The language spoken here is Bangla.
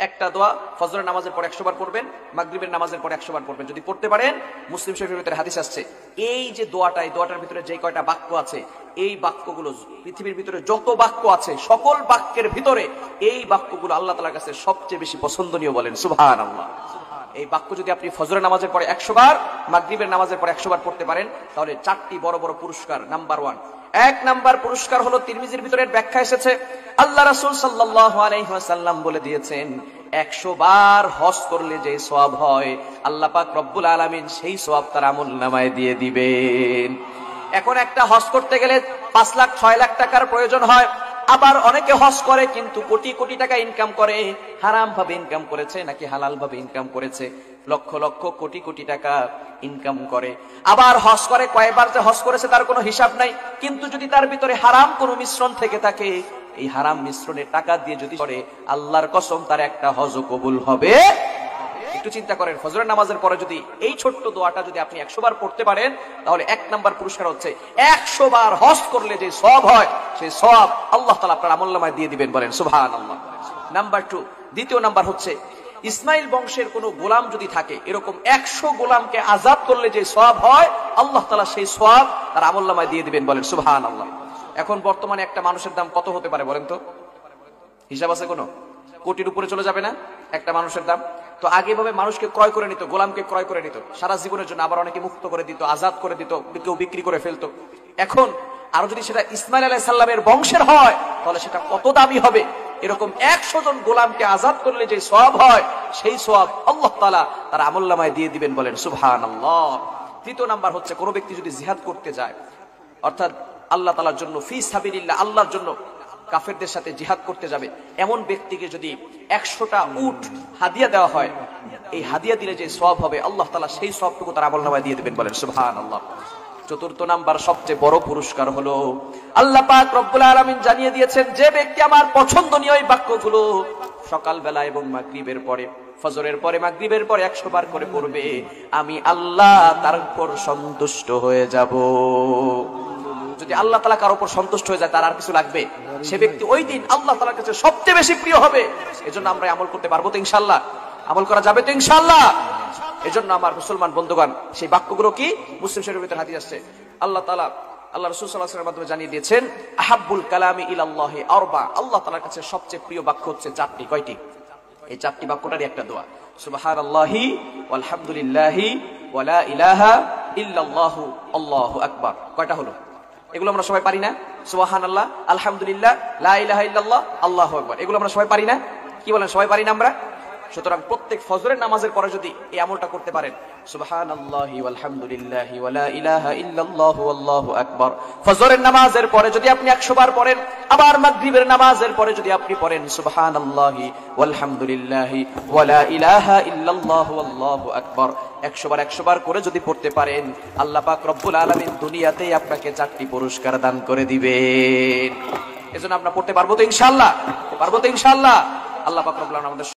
একটা দোয়া ফজরের নামাজের পর 100 বার পড়বেন, মাগরিবের নামাজের পর 100 বার পড়বেন। যদি পড়তে পারেন, মুসলিম শরীফের ভিতরে হাদিস আসছে, এই যে দোয়াটা, এই দোয়াটার ভিতরে যে কয়টা বাক্য আছে, এই বাক্যগুলো পৃথিবীর ভিতরে যত বাক্য আছে সকল বাক্যের ভিতরে এই বাক্যগুলো আল্লাহ তাআলার কাছে সবচেয়ে বেশি পছন্দনীয়। বলেন সুবহানাল্লাহ। এই বাক্য যদি আপনি ফজরের নামাজের পরে 100 বার, মাগরিবের নামাজের পরে 100 বার পড়তে পারেন, তাহলে 4টি বড় বড় পুরস্কার। নাম্বার 1, 1 নাম্বার পুরস্কার হলো, তিরমিজির ভিতরে ব্যাখ্যা এসেছে, আল্লাহ রাসূল সাল্লাল্লাহু আলাইহি ওয়াসাল্লাম বলে দিয়েছেন, 100 বার হজ করলে যে সওয়াব হয়, আল্লাহ পাক রব্বুল আলামিন সেই সওয়াব তার আমলনামায় দিয়ে দিবেন। এখন একটা হজ করতে গেলে 5 লাখ 6 লাখ টাকার প্রয়োজন হয়। আবার অনেকে হজ করে কিন্তু কোটি কোটি টাকা ইনকাম করে। হারাম ভাবে ইনকাম করেছে নাকি হালাল ভাবে ইনকাম করেছে, লক্ষ লক্ষ কোটি কোটি টাকা ইনকাম করে। আবার হজ করে, কয়বার যে হজ করেছে তার কোনো হিসাব নাই। কিন্তু যদি তার ভিতরে হারাম কোনো মিশ্রণ থেকে থাকে, এই হারাম মিশ্রণের টাকা দিয়ে যদি করে, আল্লাহর কসম তার একটা হজও কবুল হবে। একটু চিন্তা করেন, ফজরের নামাজের পরে যদি এই ছোট্ট দোয়াটা যদি আপনি 100 বার পড়তে পারেন, তাহলে 1 নাম্বার পুরস্কার হচ্ছে 100 বার হজ করলে যে সওয়াব হয়, সেই সওয়াব আল্লাহ তাআলা আপনার আমলনামায় দিয়ে দিবেন। বলেন সুবহানাল্লাহ। নাম্বার 2, দ্বিতীয় নাম্বার হচ্ছে, ইসমাইল বংশের কোন গোলাম যদি থাকে, এরকম 100 গোলামকে আযাদ করলে যে সওয়াব হয়, আল্লাহ তাআলা সেই সওয়াব তার আমলনামায় দিয়ে দিবেন। বলেন সুবহানাল্লাহ। এখন বর্তমানে একটা মানুষের দাম কত হতে পারে বলেন তো? হিসাব আছে কোনো? কোটির উপরে চলে যাবে না একটা মানুষের দাম? তো আগে ভাবে মানুষকে ক্রয় করে নিত, গোলামকে ক্রয় করে নিত সারা জীবনের জন্য, আবার অনেকে মুক্ত করে দিত, আজাদ করে দিত, কেউ বিক্রি করে ফেলতো। এখন আরো যদি সেটা ইসমাইল আলাইহিস সালামের বংশের হয়, তাহলে সেটা কত দামি হবে। এরকম 100 জন গোলামকে আজাদ করলে যে সওয়াব হয়, সেই সওয়াব আল্লাহ তাআলা তার আমলনামায় দিয়ে দিবেন। বলেন সুবহানাল্লাহ। তৃতীয় নাম্বার হচ্ছে, কোন ব্যক্তি যদি জিহাদ করতে যায়, অর্থাৎ আল্লাহ তাআলার জন্য, ফি সাবিলিল্লাহ, আল্লাহর জন্য কাফেরদের সাথে জিহাদ করতে যাবে, এমন ব্যক্তিকে যদি 100টা উট হাদিয়া দেওয়া হয়, এই হাদিয়া দিলে যে সওয়াব হবে, আল্লাহ তাআলা সেই সওয়াবটুকু তার আমলনামায় দিয়ে দিবেন। বলেন সুবহানাল্লাহ। চতুর্থ নাম্বার সবচেয়ে বড় পুরস্কার হলো, আল্লাহ পাক রব্বুল আলামিন জানিয়ে দিয়েছেন, যে ব্যক্তি আমার পছন্দনীয় এই বাক্যগুলো সকালবেলা এবং মাগরিবের পরে, ফজরের পরে মাগরিবের পরে 100 বার করে পড়বে, আমি আল্লাহ তার উপর সন্তুষ্ট হয়ে যাব। যদি আল্লাহ তাআলা কারোর উপর সন্তুষ্ট হয়ে যায়, তার আর কিছু লাগবে? সে ব্যক্তি ওই দিন আল্লাহ তাআলার কাছে সবচেয়ে বেশি প্রিয় হবে। এজন্য আমরা আমল করতে পারবো তো ইনশাআল্লাহ? আমল করা যাবে তো ইনশাআল্লাহ? এজন্য আমার মুসলমান বন্ধুগণ, সেই বাক্যগুলো কি? মুসলিম শরীফের ভিতরে হাদিস আছে, আল্লাহ তাআলা, আল্লাহ রাসূল সাল্লাল্লাহু আলাইহি ওয়াসাল্লামের মাধ্যমে জানিয়ে দিয়েছেন, আহাব্বুল কালামি ইলাল্লাহি আরবা, আল্লাহ তাআলার কাছে সবচেয়ে প্রিয় বাক্য হচ্ছে 4টি। কয়টি? এই 4টি বাক্যটারই একটা দোয়া, সুবহানাল্লাহি ওয়ালহামদুলিল্লাহি ওয়ালা ইলাহা ইল্লাল্লাহু আল্লাহু আকবার। কয়টা হলো? এগুলো আমরা সবাই পারি না? সুবহানাল্লাহ, আলহামদুলিল্লাহ, লা ইলাহা ইল্লাল্লাহ, আল্লাহু আকবার, এগুলো আমরা সবাই পারি না? কি বলেন, সবাই পারি না আমরা? সুতরাং প্রত্যেক ফজরের নামাজের পরে যদি এই আমলটা করতে পারেন, সুবহানাল্লাহি ওয়ালহামদুলিল্লাহি ওয়ালা ইলাহা ইল্লাল্লাহু আল্লাহু আকবার, ফজরের নামাজের পরে যদি আপনি 100 বার পড়েন, আবার মাগরিবের নামাজের পরে যদি আপনি পড়েন সুবহানাল্লাহি ওয়ালহামদুলিল্লাহি ওয়ালা ইলাহা ইল্লাল্লাহু আল্লাহু আকবার, 100 বার করে যদি পড়তে পারেন, আল্লাহ পাক রব্বুল আলামিন দুনিয়াতেই আপনাকে 4টি পুরস্কার দান করে দিবেন। এজন্য আমরা পড়তে পারবো তো ইনশাআল্লাহ? পারবো তো ইনশাআল্লাহ? আল্লাহ পাক রব্বুল আলামিন আমাদের